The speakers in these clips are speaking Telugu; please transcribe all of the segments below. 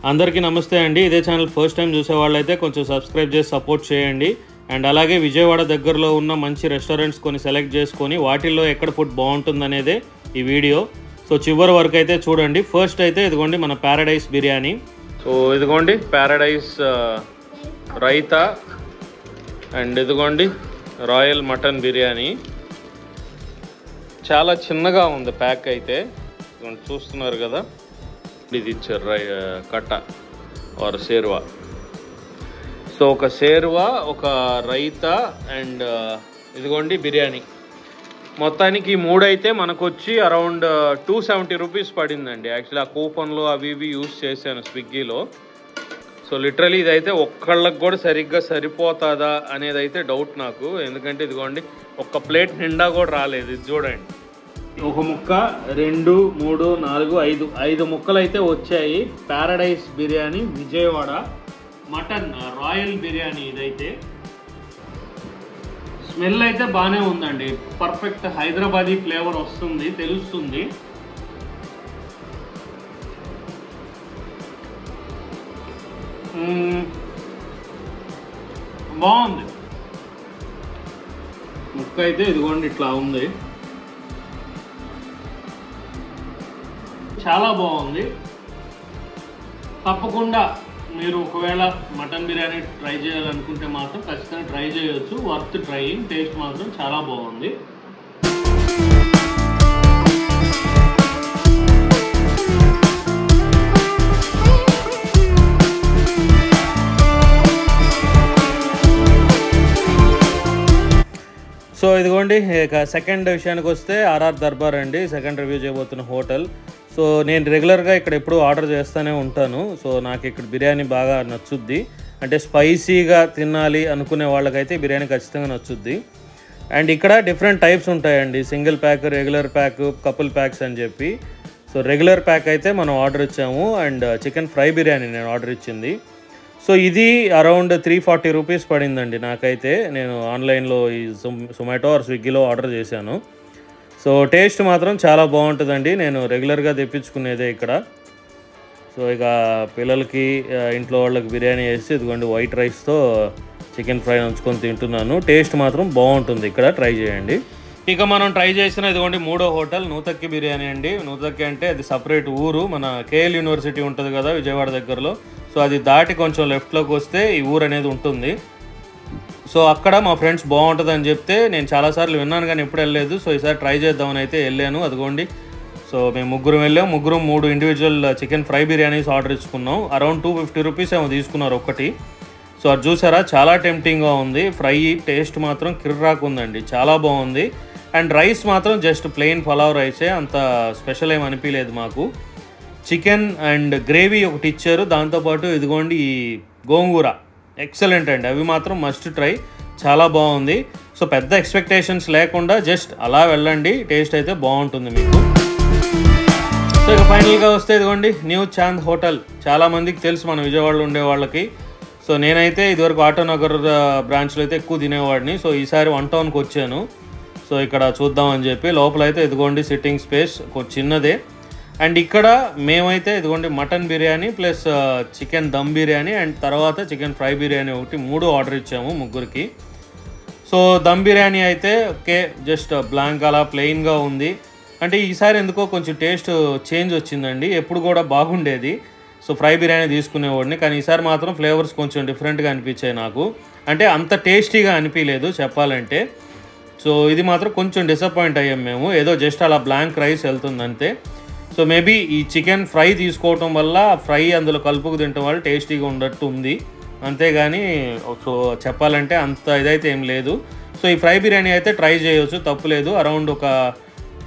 అందరికీ నమస్తే అండి. ఇదే ఛానల్ ఫస్ట్ టైం చూసే వాళ్ళైతే కొంచెం సబ్స్క్రైబ్ చేసి సపోర్ట్ చేయండి. అండ్ అలాగే విజయవాడ దగ్గరలో ఉన్న మంచి రెస్టారెంట్స్ కొన్ని సెలెక్ట్ చేసుకొని వాటిల్లో ఎక్కడ ఫుడ్ బాగుంటుందనేదే ఈ వీడియో. సో చివరి వరకు అయితే చూడండి. ఫస్ట్ అయితే ఇదిగోండి మన ప్యారడైస్ బిర్యానీ. సో ఇదిగోండి ప్యారడైస్ రైతా అండ్ ఇదిగోండి రాయల్ మటన్ బిర్యానీ. చాలా చిన్నగా ఉంది ప్యాక్ అయితే, చూస్తున్నారు కదా. ఇది ఇచ్చారు కట్ట ఆర్ షేర్వా. సో ఒక షేర్వా, ఒక రైతా అండ్ ఇదిగోండి బిర్యానీ. మొత్తానికి ఈ మూడు అయితే మనకు వచ్చి అరౌండ్ 270 రూపీస్ పడిందండి. యాక్చువల్లీ ఆ కూపన్లు అవి ఇవి యూస్ చేశాను స్విగ్గీలో. సో లిటరలీ ఇదైతే ఒక్కళ్ళకి కూడా సరిగ్గా సరిపోతుందా అనేది అయితే డౌట్ నాకు. ఎందుకంటే ఇదిగోండి ఒక్క ప్లేట్ నిండా కూడా రాలేదు. ఇది చూడండి, ఒక ముక్క 2 3 4 5 ముక్కలు అయితే వచ్చాయి. Paradise biryani Vijayawada mutton royal biryani. ఇదైతే స్మెల్ అయితే బాగానే ఉందండి. పర్ఫెక్ట్ హైదరాబాదీ ఫ్లేవర్ వస్తుంది, తెలుస్తుంది. బాగుంది. ముక్క అయితే ఇదిగోండి ఇట్లా ఉంది, చాలా బాగుంది. తప్పకుండా మీరు ఒకవేళ మటన్ బిర్యానీ ట్రై చేయాలనుకుంటే మాత్రం ఖచ్చితంగా ట్రై చేయొచ్చు. Worth trying. టేస్ట్ మాత్రం చాలా బాగుంది. సో ఇదిగోండి ఇక సెకండ్ విషయానికి వస్తే ఆర్ఆర్ దర్బార్ అండి. సెకండ్ రివ్యూ చేయబోతున్న హోటల్. సో నేను రెగ్యులర్గా ఇక్కడ ఎప్పుడు ఆర్డర్ చేస్తూనే ఉంటాను. సో నాకు ఇక్కడ బిర్యానీ బాగా నచ్చుద్ది. అంటే స్పైసీగా తినాలి అనుకునే వాళ్ళకైతే బిర్యానీ ఖచ్చితంగా నచ్చుద్ది. అండ్ ఇక్కడ డిఫరెంట్ టైప్స్ ఉంటాయండి. Single pack, regular pack, couple packs అని చెప్పి. సో రెగ్యులర్ ప్యాక్ అయితే మనం ఆర్డర్ ఇచ్చాము. అండ్ చికెన్ ఫ్రై బిర్యానీ నేను ఆర్డర్ ఇచ్చింది. సో ఇది అరౌండ్ 340 రూపీస్ పడిందండి నాకైతే. నేను ఆన్లైన్లో ఈ జొమాటో ఆర్ స్విగ్గీలో ఆర్డర్ చేశాను. సో టేస్ట్ మాత్రం చాలా బాగుంటుందండి. నేను రెగ్యులర్గా తెప్పించుకునేదే ఇక్కడ. సో ఇక పిల్లలకి ఇంట్లో వాళ్ళకి బిర్యానీ వేసి ఇదిగోండి వైట్ రైస్తో చికెన్ ఫ్రై ఉంచుకొని తింటున్నాను. టేస్ట్ మాత్రం బాగుంటుంది. ఇక్కడ ట్రై చేయండి. ఇక మనం ట్రై చేసిన ఇదిగోండి మూడో హోటల్ నూతక్కి బిర్యానీ అండి. నూతక్కి అంటే అది సపరేట్ ఊరు. మన కేఎల్ యూనివర్సిటీ ఉంటుంది కదా విజయవాడ దగ్గరలో. సో అది దాటి కొంచెం లెఫ్ట్లోకి వస్తే ఈ ఊరు అనేది ఉంటుంది. సో అక్కడ మా ఫ్రెండ్స్ బాగుంటుందని చెప్తే నేను చాలాసార్లు విన్నాను కానీ ఎప్పుడు వెళ్ళలేదు. సో ఈసారి ట్రై చేద్దామని అయితే వెళ్ళాను. అదిగోండి సో మేము ముగ్గురం వెళ్ళాం. ముగ్గురం 3 individual chicken fry biryanis order ఇచ్చుకున్నాం. అరౌండ్ 250 రూపీస్ ఏమో తీసుకున్నారు ఒక్కటి. సో అది చూసారా, చాలా టెంప్టింగ్గా ఉంది. ఫ్రై టేస్ట్ మాత్రం కిర్రాకు ఉందండి, చాలా బాగుంది. అండ్ రైస్ మాత్రం జస్ట్ ప్లెయిన్ పలావ్ రైసే, అంత స్పెషల్ ఏమి అనిపించలేదు మాకు. చికెన్ అండ్ గ్రేవీ ఒకటి ఇచ్చారు. దాంతోపాటు ఇదిగోండి ఈ గోంగూర ఎక్సలెంట్ అండి. అవి మాత్రం మస్ట్ ట్రై, చాలా బాగుంది. సో పెద్ద ఎక్స్పెక్టేషన్స్ లేకుండా జస్ట్ అలా వెళ్ళండి, టేస్ట్ అయితే బాగుంటుంది మీకు. సో ఇక ఫైనల్గా వస్తే ఇదిగోండి న్యూ చాంద్ హోటల్. చాలామందికి తెలుసు మన విజయవాడలో ఉండే వాళ్ళకి. సో నేనైతే ఇదివరకు ఆటోనగర్ బ్రాంచ్లో అయితే ఎక్కువ తినేవాడిని. సో ఈసారి 1 టౌన్కి వచ్చాను. సో ఇక్కడ చూద్దామని చెప్పి లోపలైతే ఇదిగోండి సిట్టింగ్ స్పేస్ కొంచెం చిన్నదే. అండ్ ఇక్కడ మేమైతే ఇదిగోండి mutton biryani plus chicken dum biryani and తర్వాత చికెన్ ఫ్రై బిర్యానీ ఒకటి 3 ఆర్డర్ ఇచ్చాము ముగ్గురికి. సో దమ్ బిర్యానీ అయితే ఓకే, జస్ట్ బ్లాంక్ అలా ప్లెయిన్గా ఉంది. అంటే ఈసారి ఎందుకో కొంచెం టేస్ట్ చేంజ్ వచ్చిందండి. ఎప్పుడు కూడా బాగుండేది. సో ఫ్రై బిర్యానీ తీసుకునేవాడిని, కానీ ఈసారి మాత్రం ఫ్లేవర్స్ కొంచెం డిఫరెంట్గా అనిపించాయి నాకు. అంటే అంత టేస్టీగా అనిపించలేదు చెప్పాలంటే. సో ఇది మాత్రం కొంచెం డిసప్పాయింట్ అయ్యాం మేము. ఏదో జస్ట్ అలా బ్లాంక్ రైస్ వెళ్తుంది అంతే. సో మేబీ ఈ చికెన్ ఫ్రై తీసుకోవటం వల్ల ఫ్రై అందులో కలుపుకు తినటం వల్ల టేస్టీగా ఉండట్టు ఉంది, అంతేగాని సో చెప్పాలంటే అంత ఇదైతే ఏం లేదు. సో ఈ ఫ్రై బిర్యానీ అయితే ట్రై చేయొచ్చు, తప్పులేదు. అరౌండ్ ఒక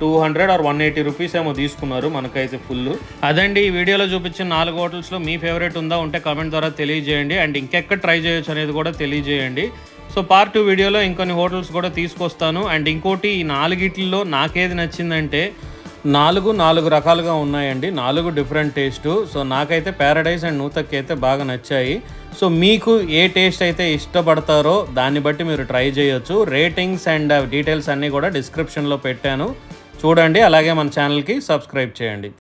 200 ఆర్ 180 రూపీస్ ఏమో తీసుకున్నారు మనకైతే ఫుల్. అదండి ఈ వీడియోలో చూపించిన 4 హోటల్స్లో మీ ఫేవరెట్ ఉందా ఉంటే కామెంట్ ద్వారా తెలియజేయండి. అండ్ ఇంకెక్కడ ట్రై చేయొచ్చు అనేది కూడా తెలియజేయండి. సో పార్ట్ 2 వీడియోలో ఇంకొన్ని హోటల్స్ కూడా తీసుకొస్తాను. అండ్ ఇంకోటి ఈ 4గిట్లో నాకేది నచ్చిందంటే 4 రకాలుగా ఉన్నాయండి, 4 డిఫరెంట్ టేస్టు. సో నాకైతే ప్యారడైస్ అండ్ నూతక్కి అయితే బాగా నచ్చాయి. సో మీకు ఏ టేస్ట్ అయితే ఇష్టపడతారో దాన్ని బట్టి మీరు ట్రై చేయొచ్చు. రేటింగ్స్ అండ్ డీటెయిల్స్ అన్నీ కూడా డిస్క్రిప్షన్లో పెట్టాను, చూడండి. అలాగే మన ఛానల్కి సబ్స్క్రైబ్ చేయండి.